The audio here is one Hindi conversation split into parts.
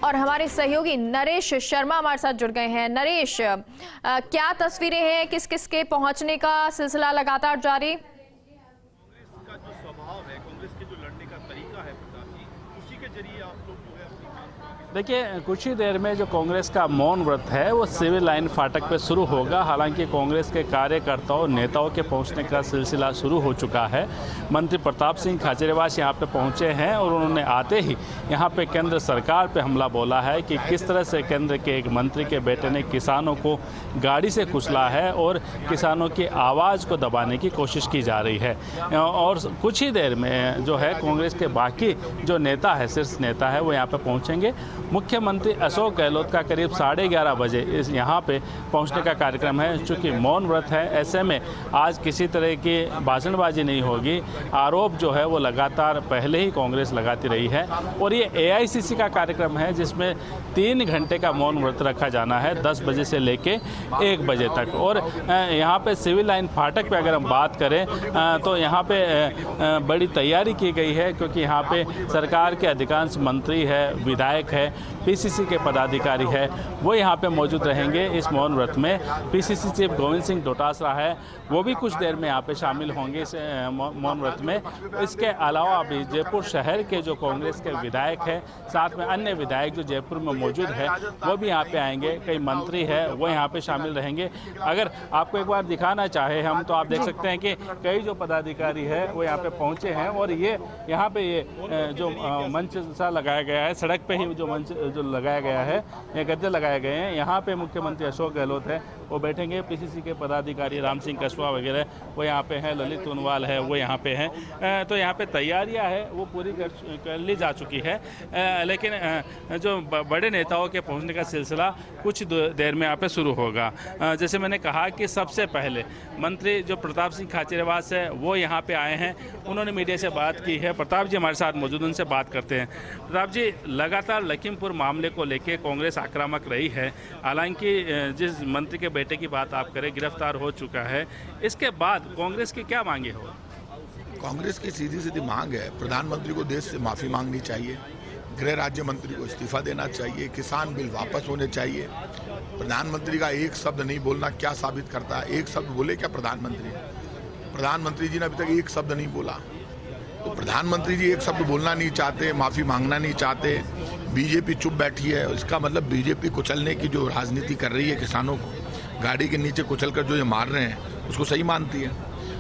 और हमारे सहयोगी नरेश शर्मा हमारे साथ जुड़ गए हैं। नरेश, क्या तस्वीरें हैं, किस किस के पहुंचने का सिलसिला लगातार जारी? कांग्रेस का जो स्वभाव है, कांग्रेस के जो लड़ने का तरीका है प्रताप जी, उसी के जरिए आप लोग जो है अपनी देखिए, कुछ ही देर में जो कांग्रेस का मौन व्रत है वो सिविल लाइन फाटक पे शुरू होगा। हालांकि कांग्रेस के कार्यकर्ताओं नेताओं के पहुंचने का सिलसिला शुरू हो चुका है। मंत्री प्रताप सिंह खाचरियावास यहाँ पे पहुंचे हैं और उन्होंने आते ही यहाँ पे केंद्र सरकार पे हमला बोला है कि किस तरह से केंद्र के एक मंत्री के बेटे ने किसानों को गाड़ी से कुचला है और किसानों की आवाज़ को दबाने की कोशिश की जा रही है। और कुछ ही देर में जो है कांग्रेस के बाकी जो नेता है, शीर्ष नेता है, वो यहाँ पे पहुँचेंगे। मुख्यमंत्री अशोक गहलोत का करीब 11:30 बजे इस यहाँ पे पहुँचने का कार्यक्रम है। चूँकि मौन व्रत है, ऐसे में आज किसी तरह की भाषणबाजी नहीं होगी। आरोप जो है वो लगातार पहले ही कांग्रेस लगाती रही है और ये AICC का कार्यक्रम है जिसमें 3 घंटे का मौन व्रत रखा जाना है, 10 बजे से लेके 1 बजे तक। और यहाँ पे सिविल लाइन फाटक पे अगर हम बात करें तो यहाँ पे बड़ी तैयारी की गई है, क्योंकि यहाँ पे सरकार के अधिकांश मंत्री है, विधायक है, PCC के पदाधिकारी है, वो यहाँ पे मौजूद रहेंगे इस मौन व्रत में। PCC चीफ गोविंद सिंह डोटासरा है, वो भी कुछ देर में यहाँ पे शामिल होंगे इस मौन व्रत में। इसके अलावा भी जयपुर शहर के जो कांग्रेस के विधायक हैं, साथ में अन्य विधायक जो जयपुर में मौजूद है वो भी यहाँ पे आएंगे। कई मंत्री है वो यहाँ पे शामिल रहेंगे। अगर आपको एक बार दिखाना चाहे हम तो आप देख सकते हैं कि कई जो पदाधिकारी है वो यहाँ पे पहुँचे हैं और ये यहाँ पे ये जो मंच सा लगाया गया है, सड़क पे ही जो मंच जो लगाया गया है, ये गद्दे लगाए गए हैं। यहाँ पे मुख्यमंत्री अशोक गहलोत है वो बैठेंगे। PCC के पदाधिकारी राम सिंह कस्वा वगैरह वो यहाँ पे हैं, ललित सोनवाल है वो यहाँ पे हैं। तो यहाँ पे तैयारियाँ है वो पूरी कर ली जा चुकी है। लेकिन जो बड़े नेताओं के पहुँचने का सिलसिला कुछ देर में यहाँ पे शुरू होगा। जैसे मैंने कहा कि सबसे पहले मंत्री जो प्रताप सिंह खाचरियावास है वो यहाँ पे आए हैं, उन्होंने मीडिया से बात की है। प्रताप जी हमारे साथ मौजूद, उनसे बात करते हैं। प्रताप जी, लगातार लखीमपुर मामले को लेके कांग्रेस आक्रामक रही है। हालांकि जिस मंत्री के बेटे की बात आप करें, गिरफ्तार हो चुका है, इसके बाद कांग्रेस की क्या मांगे हो? कांग्रेस की सीधी सीधी मांग है, प्रधानमंत्री को देश से माफ़ी मांगनी चाहिए, गृह राज्य मंत्री को इस्तीफा देना चाहिए, किसान बिल वापस होने चाहिए। प्रधानमंत्री का एक शब्द नहीं बोलना क्या साबित करता है? एक शब्द बोले क्या प्रधानमंत्री? प्रधानमंत्री जी ने अभी तक एक शब्द नहीं बोला। तो प्रधानमंत्री जी एक शब्द बोलना नहीं चाहते, माफ़ी मांगना नहीं चाहते, बीजेपी चुप बैठी है। इसका मतलब बीजेपी कुचलने की जो राजनीति कर रही है, किसानों को गाड़ी के नीचे कुचल कर जो ये मार रहे हैं उसको सही मानती है।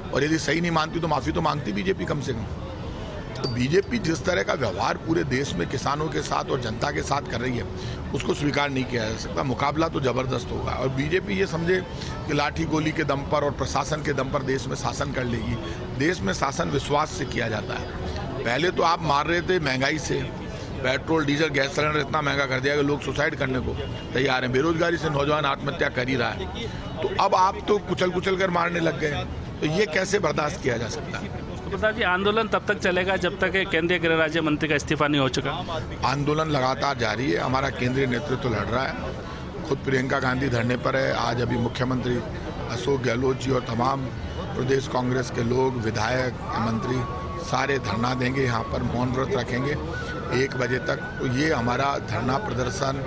और यदि सही नहीं मानती तो माफ़ी तो मांगती बीजेपी कम से कम। तो बीजेपी जिस तरह का व्यवहार पूरे देश में किसानों के साथ और जनता के साथ कर रही है उसको स्वीकार नहीं किया जा सकता। मुकाबला तो ज़बरदस्त होगा और बीजेपी ये समझे कि लाठी गोली के दम पर और प्रशासन के दम पर देश में शासन कर लेगी। देश में शासन विश्वास से किया जाता है। पहले तो आप मार रहे थे महंगाई से, पेट्रोल डीजल गैस सिलेंडर इतना महंगा कर दिया कि लोग सुसाइड करने को तैयार हैं। बेरोजगारी से नौजवान आत्महत्या कर ही रहा है। तो अब आप तो कुचल कर मारने लग गए, तो ये कैसे बर्दाश्त किया जा सकता है? प्रताप जी, आंदोलन तब तक चलेगा जब तक केंद्रीय गृह राज्य मंत्री का इस्तीफा नहीं हो चुका। आंदोलन लगातार जारी है, हमारा केंद्रीय नेतृत्व लड़ रहा है। खुद प्रियंका गांधी धरने पर है। आज अभी मुख्यमंत्री अशोक गहलोत जी और तमाम प्रदेश कांग्रेस के लोग, विधायक, मंत्री सारे धरना देंगे, यहाँ पर मौन व्रत रखेंगे 1 बजे तक। तो ये हमारा धरना प्रदर्शन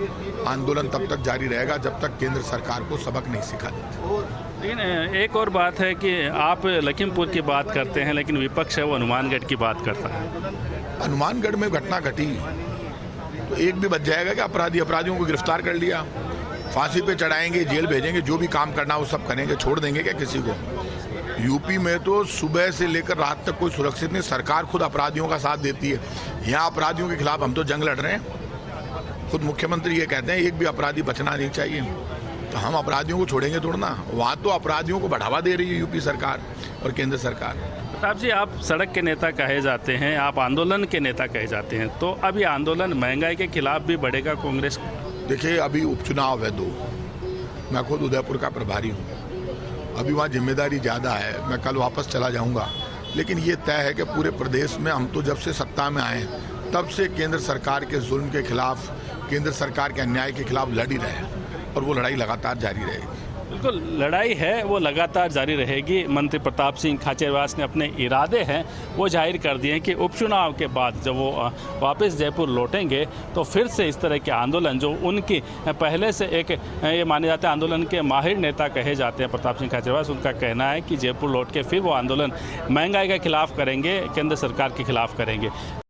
आंदोलन तब तक जारी रहेगा जब तक केंद्र सरकार को सबक नहीं सिखा देते। लेकिन एक और बात है कि आप लखीमपुर की बात करते हैं, लेकिन विपक्ष है वो हनुमानगढ़ की बात करता है। हनुमानगढ़ में घटना घटी तो एक भी बच जाएगा कि अपराधियों को गिरफ्तार कर लिया, फांसी पे चढ़ाएंगे, जेल भेजेंगे, जो भी काम करना वो सब करेंगे, छोड़ देंगे क्या किसी को? यूपी में तो सुबह से लेकर रात तक कोई सुरक्षित नहीं, सरकार खुद अपराधियों का साथ देती है। यहाँ अपराधियों के खिलाफ हम तो जंग लड़ रहे हैं। खुद मुख्यमंत्री ये कहते हैं एक भी अपराधी बचना नहीं चाहिए। तो हम अपराधियों को छोड़ेंगे थोड़ा ना? वहाँ तो अपराधियों को बढ़ावा दे रही है यूपी सरकार और केंद्र सरकार। प्रताप जी, आप सड़क के नेता कहे जाते हैं, आप आंदोलन के नेता कहे जाते हैं, तो अब ये आंदोलन महंगाई के खिलाफ भी बढ़ेगा कांग्रेस? देखिए, अभी उपचुनाव है 2, मैं खुद उदयपुर का प्रभारी हूँ, अभी वहाँ जिम्मेदारी ज़्यादा है। मैं कल वापस चला जाऊँगा, लेकिन ये तय है कि पूरे प्रदेश में हम तो जब से सत्ता में आए तब से केंद्र सरकार के जुल्म के खिलाफ, केंद्र सरकार के अन्याय के खिलाफ लड़ ही रहे हैं और वो लड़ाई लगातार जारी रहेगी। बिल्कुल, लड़ाई है वो लगातार जारी रहेगी। मंत्री प्रताप सिंह खाचरियावास ने अपने इरादे हैं वो जाहिर कर दिए हैं कि उपचुनाव के बाद जब वो वापस जयपुर लौटेंगे तो फिर से इस तरह के आंदोलन जो उनकी पहले से एक ये माने जाते हैं आंदोलन के माहिर नेता कहे जाते हैं प्रताप सिंह खाचरियावास, उनका कहना है कि जयपुर लौट के फिर वो आंदोलन महंगाई के खिलाफ करेंगे, केंद्र सरकार के खिलाफ करेंगे।